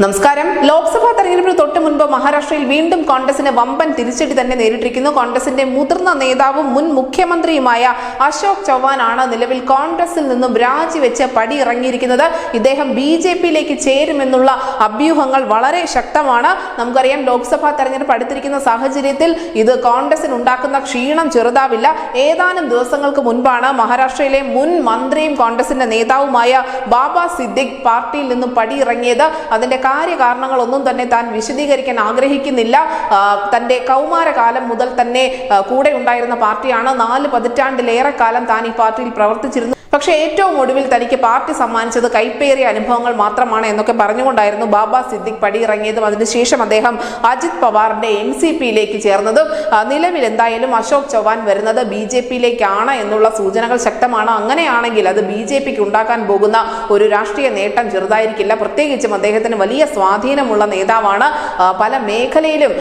നമസ്കാരം. ലോക്സഭാ തെരഞ്ഞെടുപ്പിന് തൊട്ട് മുൻപ് മഹാരാഷ്ട്രയിൽ വീണ്ടും കോൺഗ്രസിന് വമ്പൻ തിരിച്ചടി തന്നെ നേരിട്ടിരിക്കുന്നു. കോൺഗ്രസിന്റെ മുതിർന്ന നേതാവും മുൻ മുഖ്യമന്ത്രിയുമായ അശോക് ചവാൻ ആണ് നിലവിൽ കോൺഗ്രസിൽ നിന്നും രാജിവെച്ച് പടിയിറങ്ങിയിരിക്കുന്നത്. ഇദ്ദേഹം BJP-യിലേക്ക് ചേരുമെന്നുള്ള അഭ്യൂഹങ്ങൾ വളരെ ശക്തമാണ്. നമുക്കറിയാം, ലോക്സഭാ തെരഞ്ഞെടുപ്പ് അടുത്തിരിക്കുന്ന സാഹചര്യത്തിൽ ഇത് കോൺഗ്രസിന് ഉണ്ടാക്കുന്ന ക്ഷീണം ചെറുതാവില്ല. ഏതാനും ദിവസങ്ങൾക്ക് മുൻപാണ് മഹാരാഷ്ട്രയിലെ മുൻ മന്ത്രിയും കോൺഗ്രസിന്റെ നേതാവുമായ ബാബ സിദ്ദിഖ് പാർട്ടിയിൽ നിന്നും പടിയിറങ്ങിയത്. അതിന്റെ കാര്യകാരണങ്ങളൊന്നും തന്നെ താൻ വിശദീകരിക്കാൻ ആഗ്രഹിക്കുന്നില്ല. തന്റെ കൗമാരകാലം മുതൽ തന്നെ കൂടെ ഉണ്ടായിരുന്ന പാർട്ടിയാണ്. 4 പതിറ്റാണ്ടിലേറെ കാലം താൻ ഈ പാർട്ടിയിൽ പ്രവർത്തിച്ചിരുന്നു. പക്ഷേ ഏറ്റവും ഒടുവിൽ തനിക്ക് പാർട്ടി സമ്മാനിച്ചത് കൈപ്പേറിയ അനുഭവങ്ങൾ മാത്രമാണ് എന്നൊക്കെ പറഞ്ഞുകൊണ്ടായിരുന്നു ബാബ സിദ്ദിഖ് പടിയിറങ്ങിയതും അതിനുശേഷം അദ്ദേഹം അജിത് പവാറിന്റെ NCP-യിലേക്ക് ചേർന്നതും. നിലവിൽ എന്തായാലും അശോക് ചവാൻ വരുന്നത് BJP-യിലേക്കാണ് എന്നുള്ള സൂചനകൾ ശക്തമാണ്. അങ്ങനെയാണെങ്കിൽ അത് BJP-ക്ക് ഉണ്ടാക്കാൻ പോകുന്ന ഒരു രാഷ്ട്രീയ നേട്ടം ചെറുതായിരിക്കില്ല. പ്രത്യേകിച്ചും അദ്ദേഹത്തിന് വലിയ സ്വാധീനമുള്ള നേതാവാണ്. പല മേഖലയിലും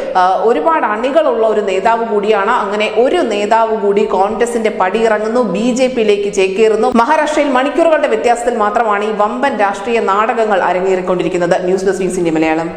ഒരുപാട് അണികളുള്ള ഒരു നേതാവ് കൂടിയാണ്. അങ്ങനെ ഒരു നേതാവ് കൂടി കോൺഗ്രസിന്റെ പടിയിറങ്ങുന്നു, BJP-യിലേക്ക് ചേക്കേറുന്നു. മഹാരാഷ്ട്രയിൽ മണിക്കൂറുകളുടെ വ്യത്യാസത്തിൽ മാത്രമാണ് ഈ വമ്പൻ രാഷ്ട്രീയ നാടകങ്ങൾ അരങ്ങേറിക്കൊണ്ടിരിക്കുന്നത്. News desk news India Malayalam.